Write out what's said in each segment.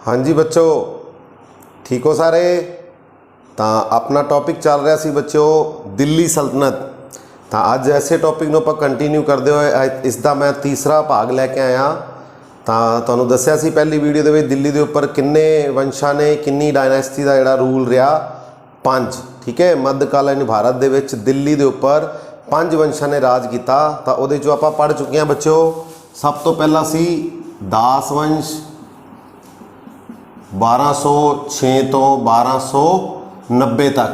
हाँ जी बच्चों, ठीक हो सारे। तो अपना टॉपिक चल रहा सी बच्चों दिल्ली सल्तनत। तो अज ऐसे टॉपिक ਨੂੰ ਆਪਾਂ कंटिन्यू करते हुए इसका मैं तीसरा भाग लैके आया। तो ਤੁਹਾਨੂੰ ਦੱਸਿਆ ਸੀ पहली वीडियो ਦੇ ਵਿੱਚ दिल्ली के उपर किन्ने वंशा ने किन्नी डायनेस्टी का ਜਿਹੜਾ रूल रहा 5। ठीक है, मध्यकालीन भारत ਦੇ ਵਿੱਚ दिल्ली के उपर 5 वंशा ने राज किया। तो ਉਹਦੇ ਚੋਂ ਆਪਾਂ पढ़ चुके हैं बच्चों। सब तो पहला सी दास वंश 1206 तो 1290 तक।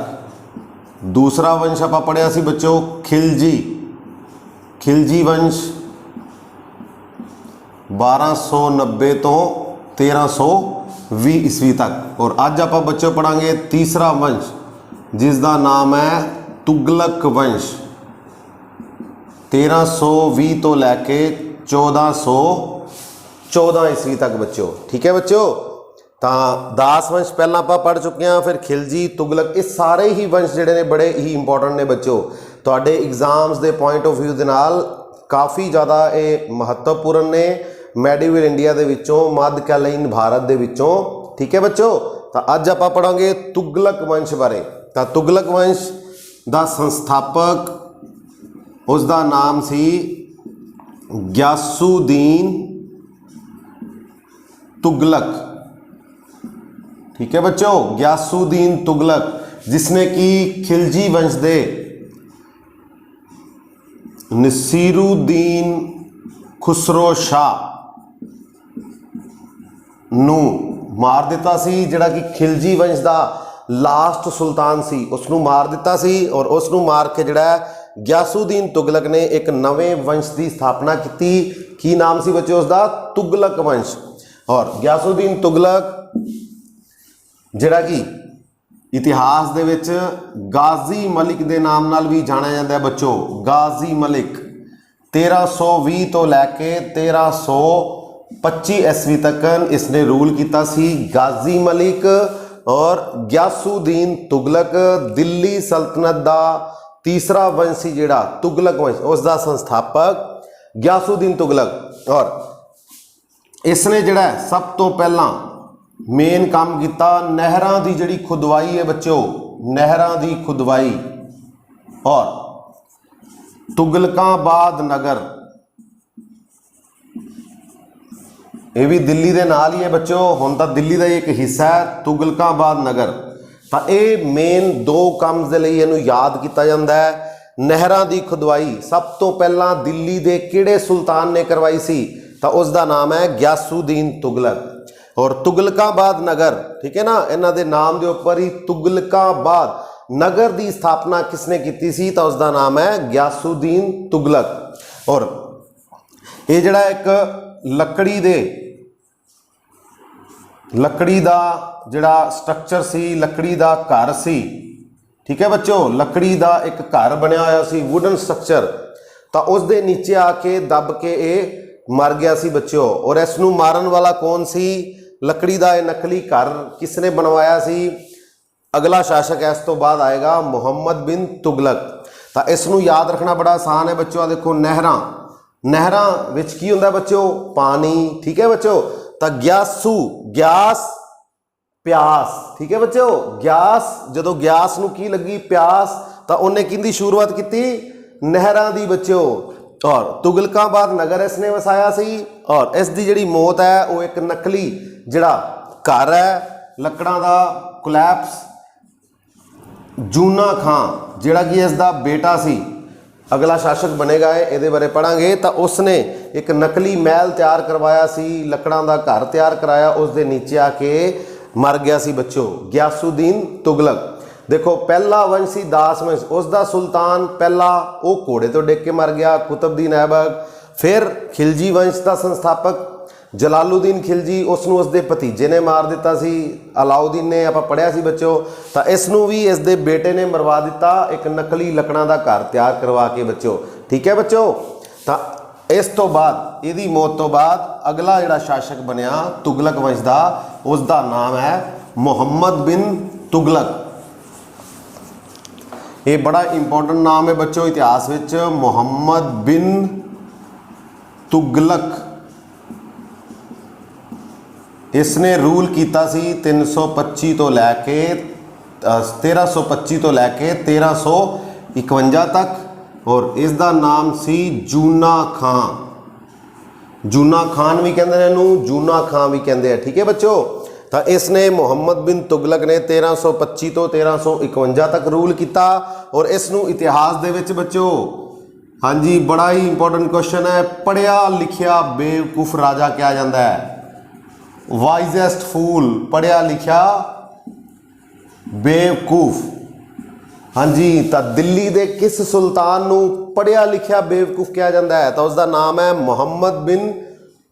दूसरा वंश आप पढ़िया सी बच्चों खिलजी वंश 1290 तो 1320 ईस्वी तक। और अज आप बच्चों पढ़ांगे तीसरा वंश जिसका नाम है तुगलक वंश 1320 तो लैके 1414 ईस्वी तक बच्चों। ठीक है बच्चों, तो दास वंश पहला आप पढ़ चुके हैं, फिर खिलजी तुगलक, ये सारे ही वंश जोड़े ने बड़े ही इंपॉर्टेंट ने बच्चों। तुहाडे एग्जाम्स के पॉइंट ऑफ व्यू के नाल काफ़ी ज़्यादा ये महत्वपूर्ण ने मैडिवल इंडिया के विचों, मध्यकालीन भारत के विचों। ठीक है बच्चों, तो अज आप पढ़ांगे तुगलक वंश बारे। तो तुगलक वंश का संस्थापक उसका नाम सी ग्यासुद्दीन तुगलक। ठीक है बच्चों, ग्यासुद्दीन तुगलक, जिसने कि खिलजी वंश दे नसीरुद्दीन खुसरो शाह नू मार दिता सी। जिहड़ा कि खिलजी वंश का लास्ट सुल्तान सी उसनू मार दिता सी। और उसनू मार के जिहड़ा ग्यासुद्दीन तुगलक ने एक नवे वंश की स्थापना की नाम सी बच्चों उसका तुगलक वंश। और ग्यासुद्दीन तुगलक जिहड़ा कि इतिहास दे विच गाजी मलिक के नाम नाल भी जाना जाता है बच्चों। गाजी मलिक 1320 तो लैके 1325 ईस्वी तक इसने रूल किया सी। गाजी मलिक और ग्यासुद्दीन तुगलक दिल्ली सल्तनत का तीसरा वंश ही जिहड़ा तुगलक वंश उसका संस्थापक ग्यासुद्दीन तुगलक। और इसने जिहड़ा सब तो पहला मेन काम किया नहरां की जिहड़ी खुदवाई है बच्चों, नहरां की खुदवाई। और तुगलकाबाद नगर ये भी दिल्ली के नाल ही है बच्चों, हुण तां दिल्ली का एक हिस्सा है तुगलकाबाद नगर। तो ये मेन दो काम के लिए इनू याद किया जाता है। नहरां की खुदवाई सब तो पहला दिल्ली के किहड़े सुल्तान ने करवाई सी, तो उसका नाम है ग्यासुद्दीन तुगलक। और तुगलकाबाद नगर, ठीक है ना, इन्हां दे नाम के उपर ही तुगलकाबाद नगर की स्थापना किसने की सी, तो उसका नाम है ग्यासुद्दीन तुगलक। और ये जिहड़ा एक लकड़ी का जिहड़ा स्ट्रक्चर सी, लकड़ी का घर सी। ठीक है बच्चों, लकड़ी का एक घर बनया होया सी, वुडन स्ट्रक्चर। तो उस दे नीचे आके दब के ये मर गया सी बच्चों। और इसनू मारन वाला कौन सी, लकड़ी का यह नकली घर किसने बनवाया सी, अगला शासक इस तो बाद आएगा मुहम्मद बिन तुगलक। तो इसनू याद रखना बड़ा आसान है बच्चों। देखो नहरां विच की हुंदा बच्चों, पानी। ठीक है बच्चों, तो ग्यास प्यास। ठीक है बच्चों, ग्यास जदों ग्यास नू की लगी प्यास, तो उन्हें किंदी शुरुआत की नहरां दी बच्चों। और तुगलकाबाद नगर इसने वसाया सी। और इसकी जिहड़ी मौत है वो एक नकली जिहड़ा घर है लकड़ां दा कोलैप्स, जूना खां जिहड़ा कि इसका बेटा सी, अगला शासक बनेगा ये बारे पढ़ांगे। तो उसने एक नकली महल तैयार करवाया सी, लकड़ां दा घर तैयार कराया, उस दे नीचे आके मर गया सी बच्चों ग्यासुद्दीन तुगलक। देखो पहला वंश सी दास वंश, उसका सुल्तान पहला वो घोड़े तो डिग के मर गया, कुतुबुद्दीन ऐबक। फिर खिलजी वंश का संस्थापक जलालुद्दीन खिलजी, उसनू उसके भतीजे ने मार दिता सी, अलाउद्दीन ने आप पढ़िया सी बच्चों। तो इसनू भी इसके बेटे ने मरवा दिता एक नकली लकड़ां का घर तैयार करवा के बच्चों। ठीक है बच्चों, तो इस तो बाद यदी मौत तो बाद अगला जिहड़ा शासक बनया तुगलक वंश का, उसका नाम है मुहम्मद बिन तुगलक। ये बड़ा इंपॉर्टेंट नाम है बच्चों इतिहास विच, मुहम्मद बिन तुगलक। इसने रूल किया सी 325 तो लैके 1325 तो लैके 1351 तक, और इसका नाम सी जूना खां। जूना खान भी कहते हैं इनू, जूना खां भी कहते हैं। ठीक है बच्चों, तो इसने मुहम्मद बिन तुगलक ने 1325 तो 1351 तक रूल किया। और इसनू इतिहास दे विच बच्चों, हाँ जी, बड़ा ही इंपॉर्टेंट क्वेश्चन है, पढ़िया लिखिया बेवकूफ राजा कहा जाता है, वाइजेस्ट फूल, पढ़िया लिखिया बेवकूफ। हाँ जी, तो दिल्ली के किस सुल्तान नू पढ़िया लिखिया बेवकूफ कहा जाता है? तो उसका नाम है मुहम्मद बिन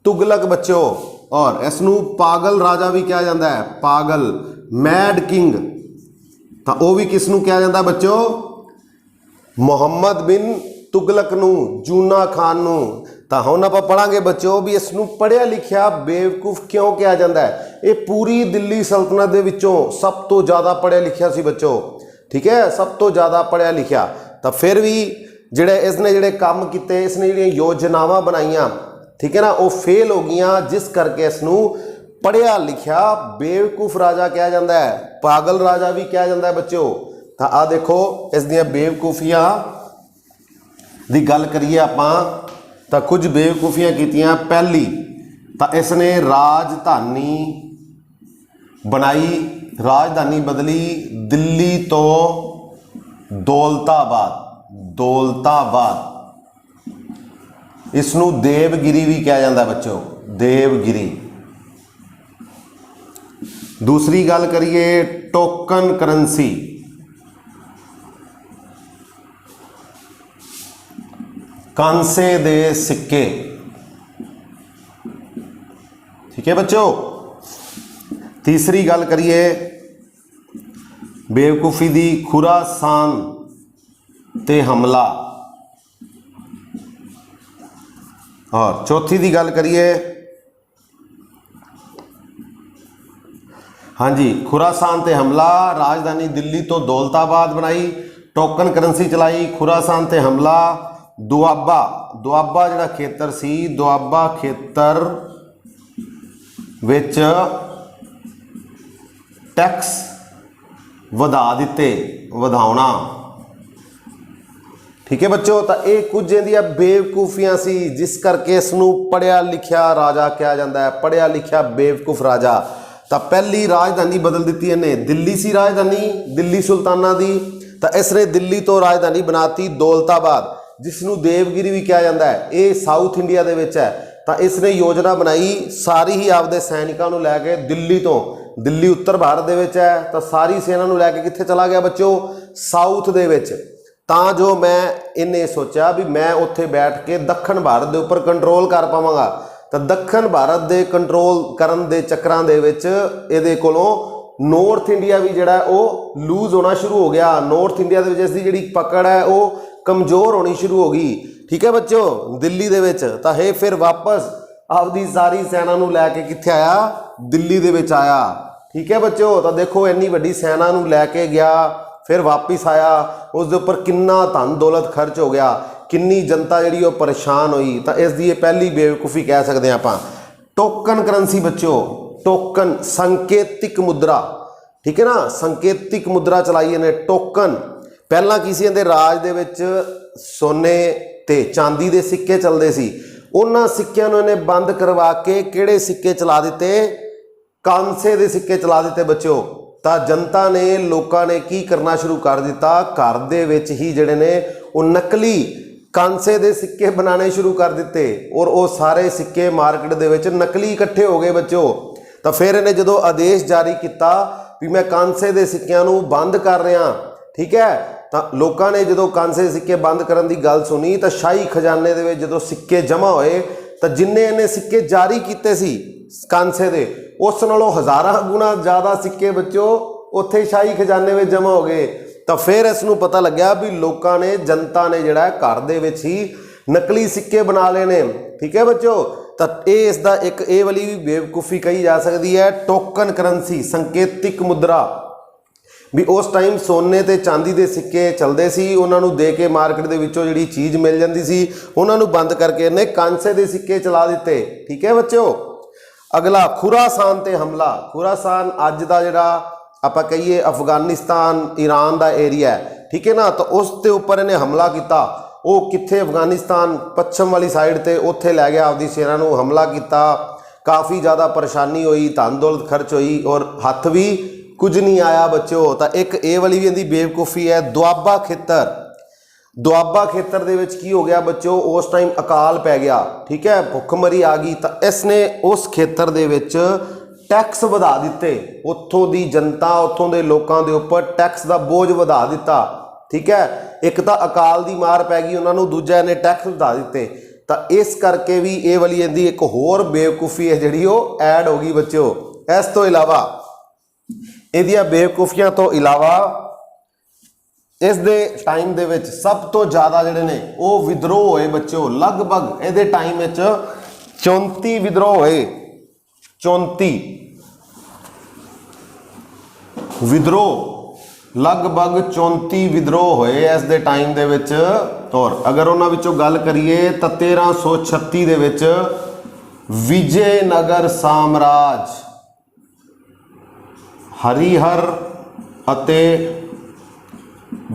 तुगलक बच्चों। और इसनू पागल राजा भी कहा जाता है, पागल, मैड किंग। तो वह भी किसनू कहा जाता है बच्चों? मुहम्मद बिन तुगलक नू, जूना खान नू। तो हुण आपां पढ़ांगे बच्चों भी इसनू पढ़िया लिखिया बेवकूफ क्यों कहा जाता है। ये पूरी दिल्ली सल्तनत दे विचों सब तो ज़्यादा पढ़िया लिखिया सी बच्चों। ठीक है, सब तो ज़्यादा पढ़िया लिखिया। तो फिर भी जिहड़े इसने जिहड़े काम किए, इसने जिहड़ियां योजनावां बनाईयां, ठीक है ना, वो फेल हो गईयां, जिस करके इसनू पढ़िया लिखिया बेवकूफ राजा कहा जाता है, पागल राजा भी कहा जाता है बच्चों। तो आ देखो इस दियां बेवकूफियां दी गल करिए आपां, तो कुछ बेवकूफियां कीतियां। पहली, तो इसने राजधानी बनाई, राजधानी बदली दिल्ली तो दौलताबाद, दौलताबाद। इसनू देवगिरी भी कहा जाता है बच्चों, देवगिरी। दूसरी गल करिए टोकन करंसी, कांसे दे सिक्के। ठीक है बच्चों। तीसरी गल करिए बेवकूफ़ी दी, खुरासान ते हमला। और चौथी दी गल करिए, हाँ जी, खुरासान ते हमला, राजधानी दिल्ली तो दौलताबाद बनाई, टोकन करंसी चलाई, खुरासान ते हमला, दुआबा, दुआबा जिहड़ा खेतर सी, दुआबा खेतर विच टैक्स वधा दिते, वधाउणा। ठीक है बच्चों, तो ये कुछ इहदियां बेवकूफियां सी जिस करके इसनू पढ़िया लिखिया राजा कहा जाता है, पढ़िया लिखिया बेवकूफ राजा। तो पहली राजधानी बदल दी इन्हें, दिल्ली सी राजधानी दिल्ली सुल्ताना दी, तो इसने दिल्ली तो राजधानी बनाती दौलताबाद, जिसनू देवगिरी भी कहा जाता है। ये साउथ इंडिया दे विच है। तो इसने योजना बनाई सारी ही आपदे सैनिकां नू लैके दिल्ली तो, दिल्ली उत्तर भारत दे विच है, तो सारी सेना नू लैके कित्थे चला गया बच्चों? साउथ दे विच। ਤਾਂ जो मैं इन्हें सोचा भी मैं उत्थे बैठ के दक्षिण भारत के उपर कंट्रोल कर पावांगा। तो दक्षिण भारत के कंट्रोल करन दे चक्करां दे विच इहदे कोलों नॉर्थ इंडिया भी जिहड़ा वो लूज होना शुरू हो गया। नॉर्थ इंडिया दे विच इसदी जिहड़ी पकड़ है वो कमज़ोर होनी शुरू हो गई। ठीक है बच्चों, दिल्ली दे विच। तो ये फिर वापस आपदी सारी सेना नू लैके कित्थे आया? दिल्ली दे विच आया। ठीक है बच्चों, तो देखो इन्नी वड्डी सेना नू लैके गया, फिर वापिस आया, उसके उपर किन्ना धन दौलत खर्च हो गया, किन्नी जनता जी वो परेशान हुई। तो इसकी पहली बेवकूफ़ी कह सकते हैं आप। टोकन करंसी बच्चों, टोकन संकेतिक मुद्रा। ठीक है ना, संकेतिक मुद्रा चलाई इन्हें, टोकन। पहला की सी इहदे राज दे विच सोने ते चांदी के सिक्के चलते सी, उन्हां सिक्कियां नूं इन्हें बंद करवा के किहड़े सिक्के चला दिते? कांसे के सिक्के चला दिते बच्चों। तो जनता ने, लोगों ने की करना शुरू कर दिता, घर दे विच ही जिहड़े ने वो नकली कांसे के सिक्के बनाने शुरू कर दिते, और वो सारे सिक्के मार्केट दे विच नकली इकट्ठे हो गए बच्चों। तो फिर इन्हें जो आदेश जारी किया भी मैं कांसे के सिक्कियां नूं बंद कर रहा, ठीक है, तो लोगों ने जो कांसे के सिक्के बंद करने की गल सुनी, तो शाही खजाने दे विच जो सिक्के जमा होए, तो जिन्ने इन्हें सिक्के जारी किए सी कांसे दे, उस नालों हज़ारां गुना ज़्यादा सिक्के बच्चों उत्थे शाही खजाने में जमा हो गए। तो फिर इसनूं पता लग्या भी लोगों ने, जनता ने जिहड़ा घर दे विच ही नकली सिक्के बना लेने। ठीक है बच्चों, तो ये इसका एक ये वाली भी बेवकूफ़ी कही जा सकती है। टोकन करंसी, संकेतिक मुद्रा भी उस टाइम सोने ते चांदी के सिक्के चलते सी, उन्होंने दे के मार्केट के विचों जिहड़ी चीज़ मिल जाती सी, उन्होंने बंद करके इन्हें कांसे के सिक्के चला दिते। ठीक है बच्चों। अगला खुरासान ते हमला। खुरासान अज का जिहड़ा आपां कहिए अफगानिस्तान ईरान का एरिया है, ठीक है ना, तो उसके उपर इन्हें हमला किया। वो कित्थे अफगानिस्तान पश्चिम वाली साइड ते उत्थे लै गया, आपदी सेना नूं हमला किया। काफ़ी ज़्यादा परेशानी हुई, धन दौलत खर्च हुई और हथ भी कुछ नहीं आया बच्चों। तो एक ये वाली भी इहदी बेवकूफ़ी है। दुआबा खेतर, दुआबा खेतर दे विच की हो गया बच्चों, उस टाइम अकाल पै गया, ठीक है, भुखमरी आ गई। तो इसने उस खेतर दे विच टैक्स वधा दिते, उत्थों दी जनता उत्थों दे लोगों के उपर टैक्स का बोझ वधा दिता, ठीक है। एक तो अकाल की मार पै गई उन्होंने, दूजा इन्हें टैक्स वधा दिते। तो इस करके भी ये वाली इहदी एक होर बेवकूफ़ी है जिहड़ी वो ऐड हो गई बच्चों। इस तो इलावा इहदियां बेवकूफियां तो इलावा इस दे टाइम दे विच सब तो ज़्यादा जिहड़े ने वो विद्रोह होए बच्चों। लगभग इहदे टाइम विच 34 विद्रोह होए, 34 विद्रोह, लगभग 34 विद्रोह होए इस दे टाइम दे विच। और अगर उन्हां विचों गल करिए तो 1336 दे विच विजयनगर साम्राज, हरिहर अते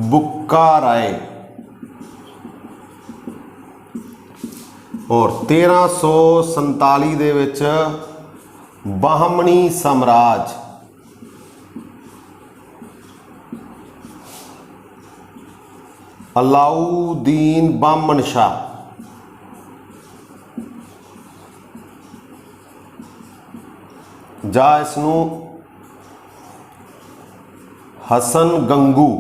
बुक्का राय, और 1347 दे विच बाहमणी साम्राज, अलाउद्दीन बामन शाह, जा इसनूं हसन गंगू,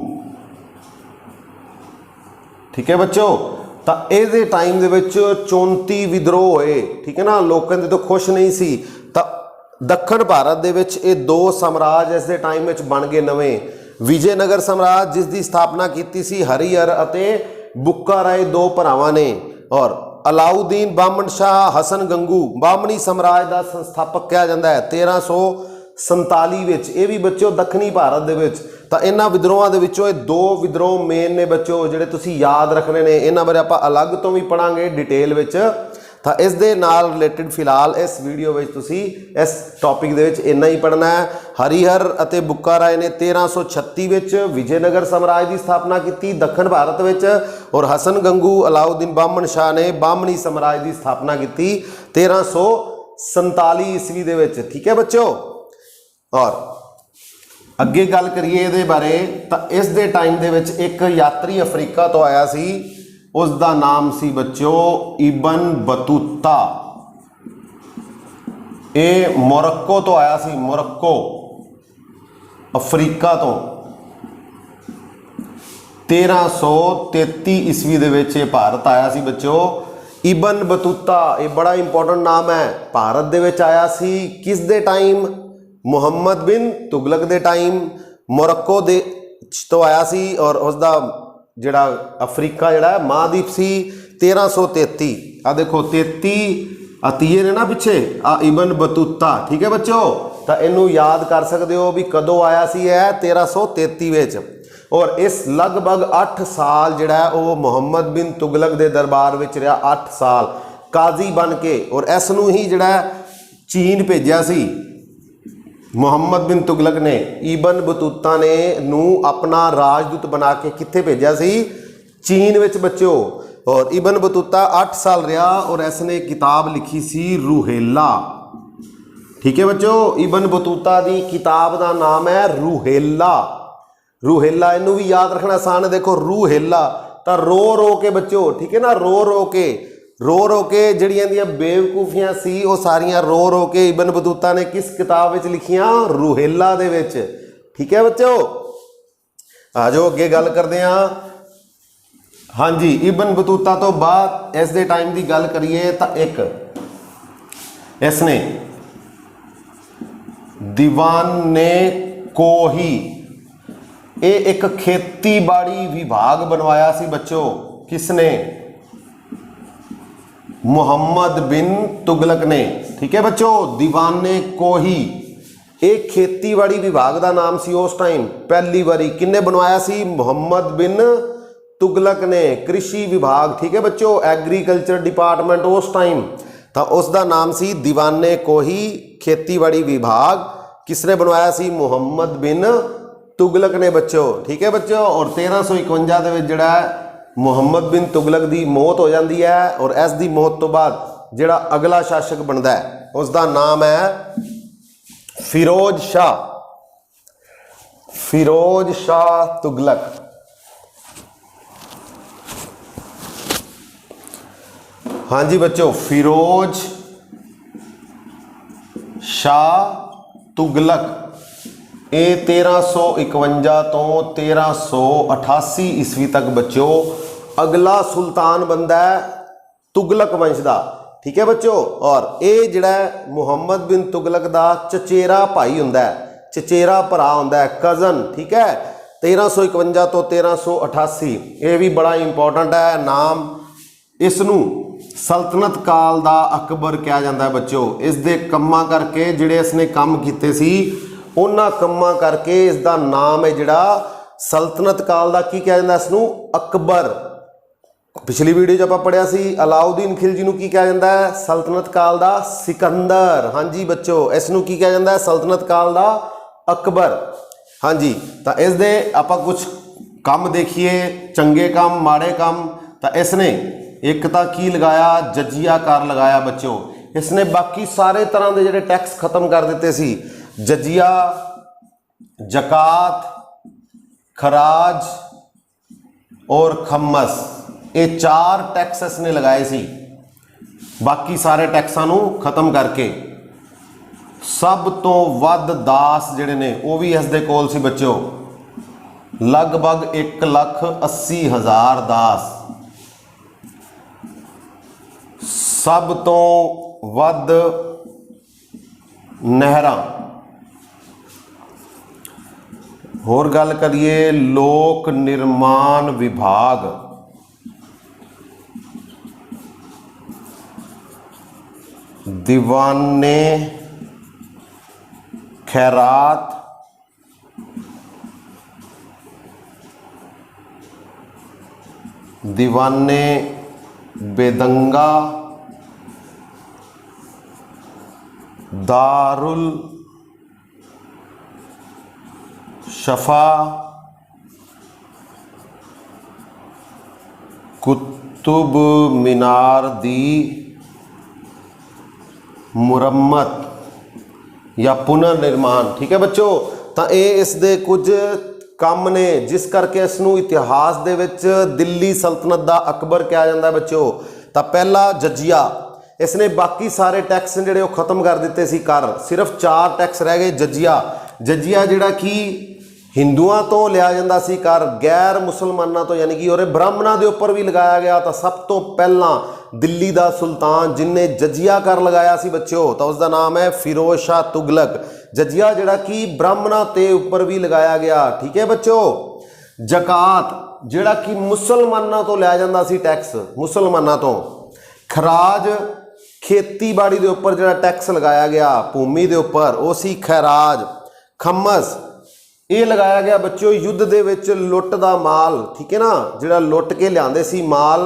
ठीक है बच्चों। तो ये टाइम दे विच 34 विद्रोह होए, ठीक है ना, लोगों के तो खुश नहीं सी। तो दक्षिण भारत दे विच ये दो साम्राज इस दे टाइम विच बन गए नवें। विजयनगर साम्राज जिसकी स्थापना की सी हरिहर अते बुक्का राय दो भरावां ने, और अलाउद्दीन बामन शाह हसन गंगू बामणी साम्राज का संस्थापक कहा जाता है 1347 विच। ये भी बच्चों दक्षिणी भारत दे विच। तो इन्हां विद्रोहां दे विचों ये दो विद्रोह मेन ने बच्चों जिहड़े तुसीं याद रखने ने। इन्हां बारे आपां अलग तो भी पढ़ांगे डिटेल विच। तो इस दे नाल रिलेटेड फिलहाल इस वीडियो में तुसी इस टॉपिक दे विच इन्ना ही पढ़ना है। हरिहर अते बुक्का राय ने 1336 विच विजयनगर साम्राज की स्थापना की दक्षिण भारत विच, और हसन गंगू अलाउद्दीन बामन शाह ने बामणी साम्राज की स्थापना की 1347 ईस्वी दे विच, ठीक है बच्चों। और अगे गल करिए इहदे बारे, तो इस दे टाइम दे विच एक यात्री अफ्रीका तो आया सी, उसका नाम सी बच्चों इबन बतूता। ये मोरक्को तो आया सी, मोरक्को अफ्रीका तो 1333 ईस्वी दे विच भारत आया सी बच्चों। इबन बतूता ये बड़ा इंपॉर्टेंट नाम है। भारत दे विच आया सी किस दे टाइम? मुहम्मद बिन तुगलक दे टाइम। मोरक्को दे तो आया सी, और उसका जिहड़ा अफ्रीका जिहड़ा महाद्वीप सी 1333। आ देखो 33 तीए ने ना पिछे, आ इबन बतूता, ठीक है बच्चों। तो इनू याद कर सकते हो भी कदों आया सी है 1333 विच। और इस लगभग 8 साल जिहड़ा है वो मुहम्मद बिन तुगलक दे दरबार विच रहा, 8 साल काजी बन के। और इसनू ही जिहड़ा चीन भेजिया सी मुहम्मद बिन तुगलक ने, इबन बतूता ने नू अपना राजदूत बना के कित्थे भेजा सी? चीन विच बच्चों। और इबन बतूता 8 साल रहा और इसने किताब लिखी सी रूहेला, ठीक है बच्चों। इबन बतूता की किताब का नाम है रूहेला। रूहेला इनू भी याद रखना आसान है। देखो रूहेला तो रो रो के बच्चों, ठीक है ना, रो रो के जड़ियां दियां बेवकूफियां सी वो सारियां रो रो के इबन बतूता ने किस किताब विच लिखियां? रूहेला दे विच, ठीक है बच्चों। आ जाओ अगे गल करते हैं। हाँ जी, इबन बतूता तो बाद इस दे टाइम की गल करिए तो एक इसने दीवाने कोही ये एक खेतीबाड़ी विभाग बनवाया सी बच्चों। किसने? मुहम्मद बिन तुगलक ने, ठीक है बच्चों। दीवाने कोही एक खेतीबाड़ी विभाग का नाम सी उस टाइम। पहली बारी किन्ने बनवाया सी? मुहम्मद बिन तुगलक ने। कृषि विभाग, ठीक है बच्चों, एग्रीकल्चर डिपार्टमेंट उस टाइम तो उसका नाम सी दीवाने कोही खेतीबाड़ी विभाग। किसने बनवाया सी? मुहम्मद बिन तुगलक ने बच्चों। ठीक है बच्चों। और 1351 ਦੇ ਵਿੱਚ ਜਿਹੜਾ मुहम्मद बिन तुगलक की मौत हो जाती है और इस दी मौत तो बाद ਜਿਹੜਾ अगला शासक बनता है उसका नाम है फिरोज शाह। फिरोज शाह तुगलक। हाँ जी बच्चों, फिरोज शाह तुगलक ये 1351 तो 1388 ईस्वी तक बच्चों अगला सुल्तान बनता है तुगलक वंश का। ठीक है बच्चों। और ये जिहड़ा मुहम्मद बिन तुगलक का चचेरा भाई हुंदा है, चचेरा भरा हुंदा है, कज़न। ठीक है। 1351 तो 1388 ये भी बड़ा इंपॉर्टेंट है नाम। इसनूं सल्तनत काल दा अकबर कहा जाता है बच्चों। इस दे कम्मां करके जिहड़े इसने काम कीते सी उन्हां कम्मां करके इसका नाम है जिहड़ा सल्तनत काल दा की कहा जाता है इसनूं? अकबर। पिछली वीडियो 'च आपां पढ़िया सी अलाउद्दीन खिलजी नूं की कहा जाता है? सल्तनत काल दा सिकंदर। हाँ जी बच्चों, इसनूं की कहा जाता है? सल्तनत काल दा अकबर। हाँ जी। तो इस दे आपां कुछ काम देखिए, चंगे काम माड़े काम। तो इसने एक तो की लगाया? जजिया कर लगाया बच्चों। इसने बाकी सारे तरह के जिहड़े टैक्स खत्म कर दिते सी। जजिया, जकात, खराज और खम्मस, ये 4 टैक्स इसने लगाए सी। बाकी सारे टैक्सां नूं खत्म करके सब तो वध दास जिहड़े ने वो भी इस दे कोल सी बच्चों। लगभग 1,80,000 दास। सब तो वध नहरां। होर गल करिए लोक निर्माण विभाग। दीवाने खैरात, दीवाने बेदंगा, दारुल शफा, कुतुब मीनार दी मुरम्मत या पुनर्निर्माण। ठीक है बच्चों। तो ये इस दे कुछ काम ने जिस करके इसनूं इतिहास दे विच दिल्ली सल्तनत दा अकबर कहा जाता है बच्चों। तो पहला जजिया, इसने बाकी सारे टैक्स जिहड़े वो खत्म कर दिते सी कर। सिर्फ 4 टैक्स रह गए। जजिया, जजिया जिहड़ा कि हिंदुआं तो लिया जाता सी कर, गैर मुसलमाना तो यानी कि और ब्राह्मणों के उपर भी लगाया गया। तो सब तो पहला दिल्ली का सुल्तान जिन्हें जजिया कर लगाया सी बच्चों तो उसका नाम है फिरोज शाह तुगलक। जजिया जिहड़ा कि ब्राह्मणों के उपर भी लगाया गया। ठीक है बच्चों। जकात जिहड़ा कि मुसलमानों तो लिया जाता सी टैक्स, मुसलमानों तो। खराज खेतीबाड़ी के उपर जिहड़ा टैक्स लगाया गया भूमि के उपर वो सी खैराज। खम्मस ये लगाया गया बच्चों युद्ध दे विच लुट दा माल। ठीक है ना, जिहड़ा लुट के लियाते सी माल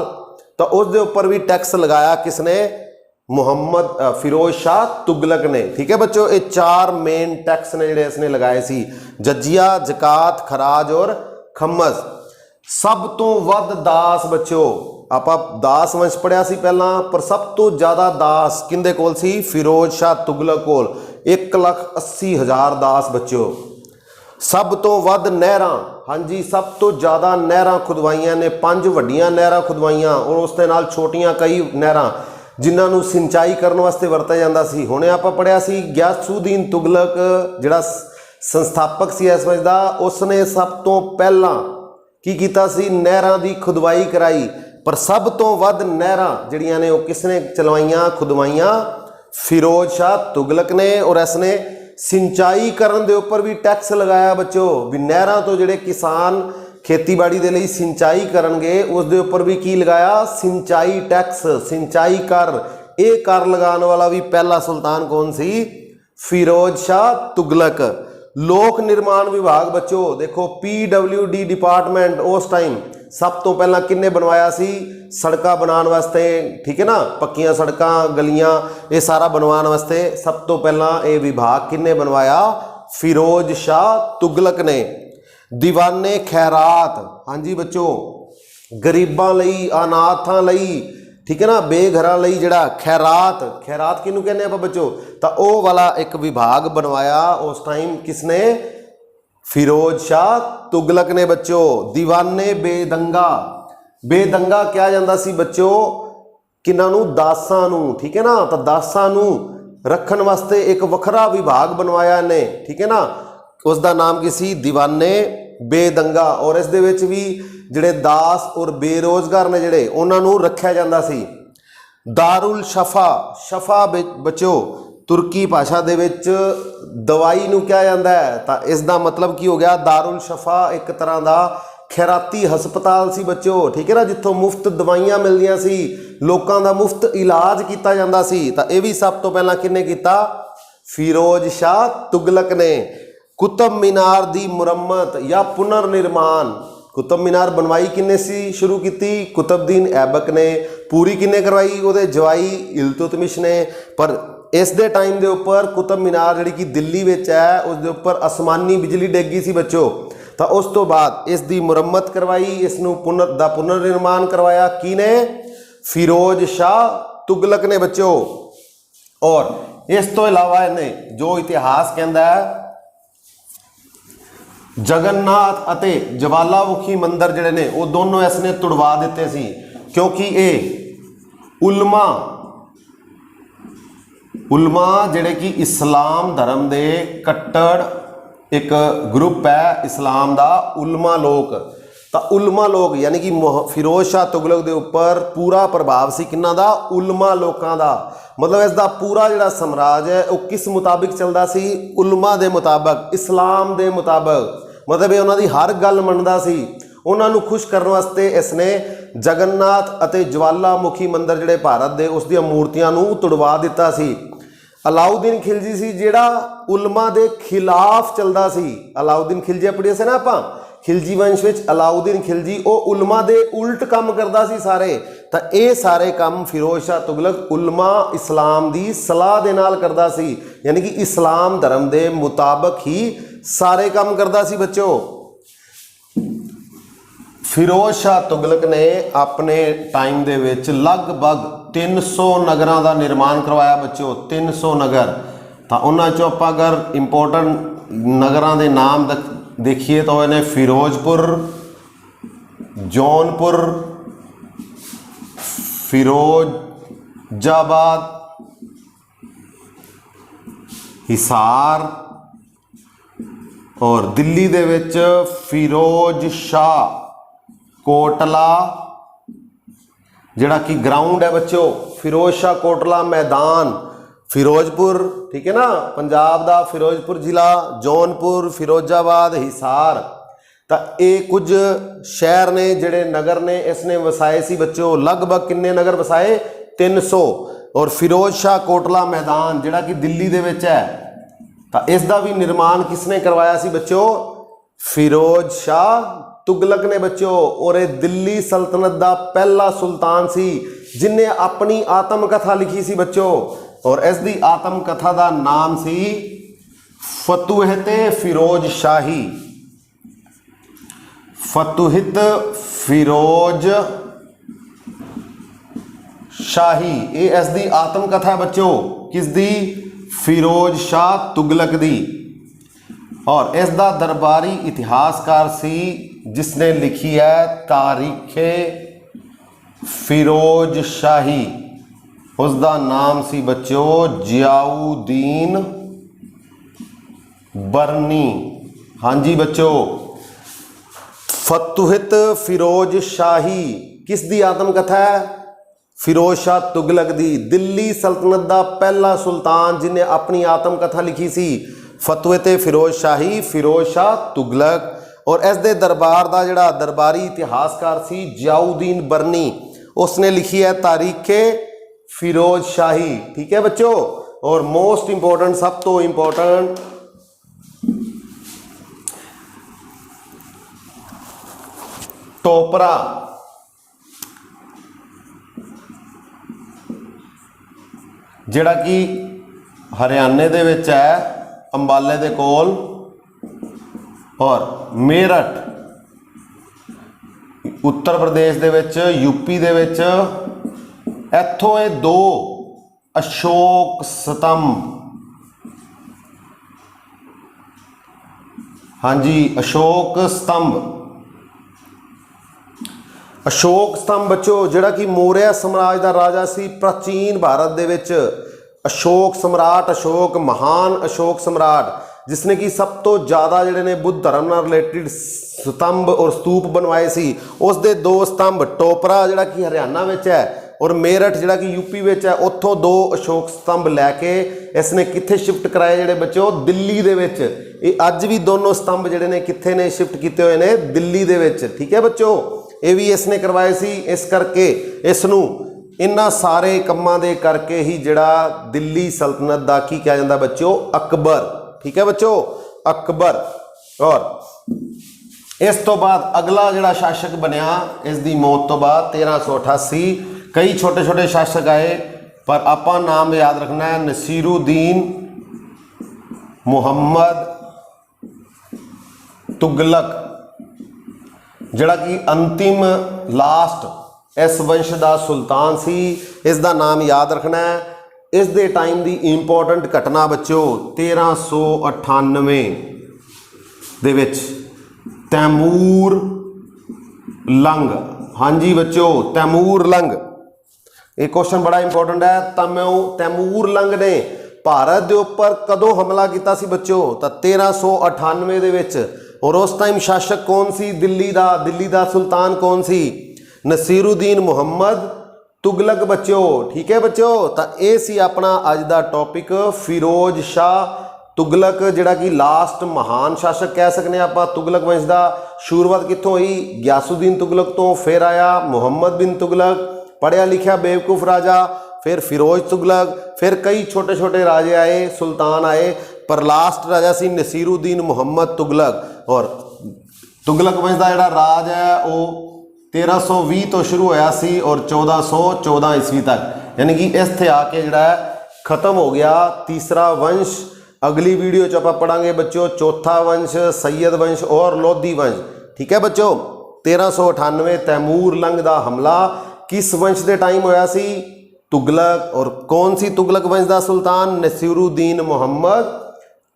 तो उस दे उपर भी टैक्स लगाया किसने? मुहम्मद फिरोज शाह तुगलक ने। ठीक है बच्चों। ये 4 मेन टैक्स ने जिहड़े इसने लगाए सी। जजिया, जकात, खराज और खम्मस। सब तो वध दास बच्चों, आपां दास वंश पढ़िया सी पहला, पर सब तो ज़्यादा दास किंदे कोल सी? फिरोज शाह तुगलक कोल। 1,80,000 दास बच्चों। सब तो वध नहरां। हाँ जी, सब तो ज़्यादा नहरां खुदवाइयां ने। 5 वड्डियां नहरां खुदवाइयां और उस दे नाल छोटियां कई नहरां जिन्हां नूं सिंचाई करने वास्ते वरत्या जांदा सी। हुणे आपां पढ़िया सी गियासुद्दीन तुगलक जिहड़ा संस्थापक सी इस वंश दा, उसने सब तो पहला की कीता सी? नहरां दी खुदवाई कराई। पर सब तो वध नहरां जिहड़ियां ने वो किसने चलवाइयां खुदवाइयां? फिरोज शाह तुगलक ने। और इसने सिंचाई करन दे उपर भी टैक्स लगाया बच्चों। भी नहरां तो जिहड़े किसान खेतीबाड़ी दे लई सिंचाई करनगे उस दे उपर भी की लगाया? सिंचाई टैक्स, सिंचाई कर। ये कर लगाने वाला भी पहला सुल्तान कौन सी? फिरोज शाह तुगलक। लोक निर्माण विभाग बच्चों देखो PWD डिपार्टमेंट उस टाइम सब तो पहला किन्ने बनवाया सी? सड़कां बनाने वास्ते, ठीक है ना, पक्कियां सड़कां गलियां ये सारा बनवाने वास्ते सब तो पहला ये विभाग किन्ने बनवाया? फिरोज शाह तुगलक ने। दीवाने खैरात, हाँ जी बच्चों, गरीबां लई, अनाथां लई, ठीक है ना, बेघरां लई जिहड़ा खैरात, खैरात किहनूं कहने आपां बच्चों? तां ओह वाला एक विभाग बनवाया उस टाइम किसने? फिरोज शाह तुगलक ने बच्चों। दीवाने बेदंगा, बेदंगा क्या जांदा सी बच्चों? किन्हां नूं? दासां नूं, ठीक है ना, तां दासां नूं रखण वास्ते एक वखरा विभाग बनवाया ने, ठीक है ना, उसका नाम की सी? दीवाने बेदंगा। और इस दे विच भी जिहड़े दास और बेरोजगार ने जिहड़े उन्हां नूं रखिया जांदा सी। दारुल शफा, शफा बच्चों तुर्की भाषा दे विच दवाई नूं कहा जांदा है, तां इस दा मतलब की हो गया? दारुल शफा एक तरह का खैराती हस्पताल सी बच्चों, ठीक है ना, जिथों मुफ्त दवाइयां मिलदियां सी, लोकां दा मुफ्त इलाज किया जांदा सी। तां इह भी सब तो पहला किन्ने कीता? फिरोज शाह तुगलक ने। कुतुब मीनार दी मुरम्मत या पुनर्निर्माण, कुतुब मीनार बनवाई किन्ने सी? शुरू की कुतुबुद्दीन ऐबक ने। पूरी किन्ने करवाई? उहदे जवाई इल्तुतमिश ने। पर इस दे टाइम दे उपर कुतुब मीनार जिहड़ी कि दिल्ली विच है उस दे उपर आसमानी बिजली डिग गई सी बच्चों। तो उस तो बाद इस दी मुरम्मत करवाई, इसनूं पुनर्निर्माण करवाया किने? फिरोज शाह तुगलक ने बच्चों। और इस तो इलावा इन्हें जो इतिहास कहता है, जगन्नाथ अते ज्वालामुखी मंदिर जिहड़े ने वो दोनों इसने तुड़वा दिते सी, क्योंकि ये उलमा जिहड़े कि इस्लाम धर्म दे कट्टर एक ग्रुप है इस्लाम दा, उलमा लोग। तो उलमा लोग यानी कि फिरोज शाह तुगलक दे उपर पूरा प्रभाव सी किन्ना दा? उलमा लोकां दा। मतलब इसका पूरा जिहड़ा साम्राज्य है वो किस मुताबिक चलदा सी? उलमा दे मुताबिक, इस्लाम दे मुताबिक। मतलब ये उन्होंने हर गल मनदा सी। उन्होंने खुश करने वास्ते इसने जगन्नाथ अते ज्वालामुखी मंदिर जिहड़े भारत दे उस दी मूर्तियां नूं तुड़वा दिता सी। अलाउद्दीन खिलजी सी जिहड़ा उलमा दे खिलाफ चलदा सी। अलाउद्दीन खिलजी पढ़िया से ना आपां, खिलजी वंश विच अलाउद्दीन खिलजी वो उलमा दे उल्ट काम करदा सी सारे। तो ये सारे काम फिरोज शाह तुगलक उलमा इस्लाम दी सलाह दे नाल करदा सी, यानी कि इस्लाम धर्म दे मुताबिक ही सारे काम करदा सी बच्चों। फिरोज शाह तुगलक ने अपने टाइम दे विच लगभग 300 नगरां दा निर्माण करवाया बच्चों, 300 नगर। तो उन्हां चों आपां अगर इंपोर्टेंट नगरां दे नाम देखिए तो इन्हें फिरोजपुर, जौनपुर, फिरोजाबाद, हिसार और दिल्ली दे विच फिरोज शाह कोटला जिहड़ा कि ग्राउंड है बच्चों, फिरोज शाह कोटला मैदान फिरोजपुर, ठीक है ना, पंजाब दा फिरोजपुर जिला, जौनपुर, फिरोजाबाद, हिसार। तो ये कुछ शहर ने जिहड़े नगर ने इसने वसाए सी बच्चों। लगभग किन्ने नगर वसाए? 300। और फिरोज शाह कोटला मैदान जिहड़ा कि दिल्ली दे विच है, तो इसका भी निर्माण किसने करवाया सी बच्चों? फिरोज शाह तुगलक ने बच्चों। और ये दिल्ली सल्तनत का पहला सुल्तान सी जिन्हें अपनी आत्मकथा लिखी सी बच्चों। और इसकी आत्मकथा का नाम सी फतुहते फिरोज शाही। फतुहित फिरोज शाही ये इसकी आत्मकथा है बच्चों। किसदी? फिरोज शाह तुगलक दी। और इसका दरबारी इतिहासकार सी जिसने लिखी है तारीखे फिरोज शाही। उसका नाम सी बच्चों जियाउद्दीन बरनी। हाँ जी बच्चों, फतुहित फिरोज शाही किसदी आत्मकथा है? फिरोज शाह तुगलक दी। दिल्ली सल्तनत का पहला सुल्तान जिन्हें अपनी आत्मकथा लिखी सी फतुहते फिरोज शाही, फिरोज शाह तुगलक। और इस दे दरबार का जिहड़ा दरबारी इतिहासकार सी जियाउद्दीन बरनी, उसने लिखी है तारीखे फिरोज शाही। ठीक है बच्चों। और मोस्ट इंपॉर्टेंट, सब तो इंपॉर्टेंट, टोपरा, जिहड़ा कि हरियाणे दे विच है, अंबाले दे कोल, और मेरठ उत्तर प्रदेश दे विच, यूपी दे विच। इत्थों ये 2 अशोक स्तंभ, हाँ जी अशोक स्तंभ, अशोक स्तंभ बच्चों जिहड़ा कि मौर्य साम्राज का राजा सी प्राचीन भारत दे विच। अशोक सम्राट, अशोक महान अशोक सम्राट, जिसने कि सब तो ज़्यादा जिहड़े ने बुद्ध धर्म नाल रिलेटिड स्तंभ और स्तूप बनवाए सी। उस दे 2 स्तंभ, टोपरा जिहड़ा कि हरियाणा विच है और मेरठ जिहड़ा कि यूपी विच है, उत्थों 2 अशोक स्तंभ लैके इसने कित्थे शिफ्ट कराए जिहड़े बच्चों, दिल्ली दे विच। ये अज भी दोनों स्तंभ जिहड़े ने कित्थे ने शिफ्ट किए हुए ने, दिल्ली दे विच। ठीक है बच्चों, ये भी इसने करवाए सी। इस करके इसनूं इन्हां सारे कम्मां दे करके ही जिहड़ा दिल्ली सल्तनत दा की कहा जाता बच्चों, अकबर। ठीक है बच्चों, अकबर। और इस तो बाद अगला जिहड़ा शासक बनया इस दी मौत तो बाद 1388, कई छोटे छोटे शासक आए पर आपां नाम याद रखना है, नसीरुद्दीन मुहम्मद तुगलक, जिहड़ा कि अंतिम लास्ट इस वंश का सुल्तान सी। इसका नाम याद रखना है। इस दे टाइम की इंपॉर्टेंट घटना बच्चों 1398 दे विच तैमूर लंग। हाँ जी बच्चों, तैमूर लंग, एक क्वेश्चन बड़ा इंपॉर्टेंट है। तैमूर लंग ने भारत के उपर कदों हमला किया सी बच्चों, तो 1398 दे विच। और उस टाइम शासक कौन सी दिल्ली दा सुल्तान कौन सी, नसीरुद्दीन मुहम्मद तुगलक बच्चों। ठीक है बच्चों, तो ये सी अपना अज का टॉपिक, फिरोज शाह तुगलक, जिहड़ा कि लास्ट महान शासक कह सकते आप। तुगलक वंश का शुरुआत कित्थों हुई, गयासुद्दीन तुगलक तो, फिर आया मुहम्मद बिन तुगलक, पढ़िया लिखिया बेवकूफ़ राजा, फिर फिरोज तुगलक, फिर कई छोटे छोटे राजे आए, सुल्तान आए, पर लास्ट राजा सी नसीरुद्दीन मुहम्मद तुगलक। और तुगलक वंश का जिहड़ा राज है वो 1320 तो शुरू होया सी और 1414 ईस्वी तक, यानी कि इत्थे आके जिहड़ा खत्म हो गया तीसरा वंश। अगली वीडियो च आपां पढ़ांगे बच्चों चौथा वंश, सैयद वंश और लोधी वंश। ठीक है बच्चों, 1398 तैमूर लंग का हमला किस वंश के टाइम होया सी, तुगलक। और कौन सी तुगलक वंश का सुल्तान, नसीरुद्दीन मुहम्मद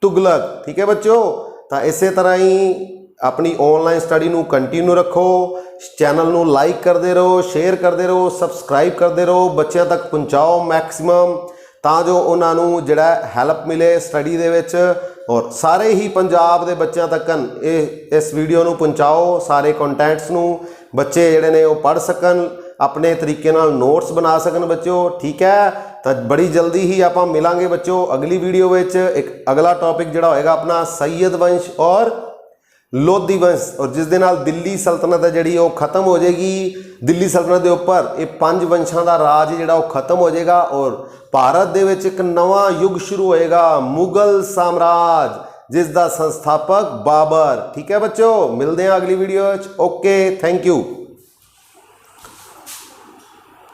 तुगलक। ठीक है बच्चों, तो इस तरह ही अपनी ऑनलाइन स्टडी नू कंटिन्यू रखो, चैनल नू लाइक करते रहो, शेयर करते रहो, सबसक्राइब करते रहो, बच्चों तक पहुँचाओ मैक्सिमम, ਤਾਂ जो उन्होंने जिहड़ा हैल्प मिले स्टडी दे विच। और सारे ही पंजाब के बच्चों तक इस वीडियो नू पहुँचाओ, सारे कंटेंट्स नू बच्चे जिहड़े ने वो पढ़ सकन, अपने तरीके नाल नोट्स बना सकन बच्चों। ठीक है, तो बड़ी जल्दी ही आपां मिलांगे बच्चों अगली वीडियो विच। एक अगला टॉपिक जिहड़ा होएगा अपना सैयद वंश और लोधी वंश, और जिस दे नाल दिल्ली सल्तनत है जिहड़ी वो खत्म हो जाएगी। दिल्ली सल्तनत के उपर ये 5 वंशों का राज जिहड़ा वो खत्म हो जाएगा और भारत दे विच एक नवा युग शुरू होएगा, मुगल साम्राज्य, जिसका संस्थापक बाबर। ठीक है बच्चों, मिलते हैं अगली वीडियो। Okay, thank you.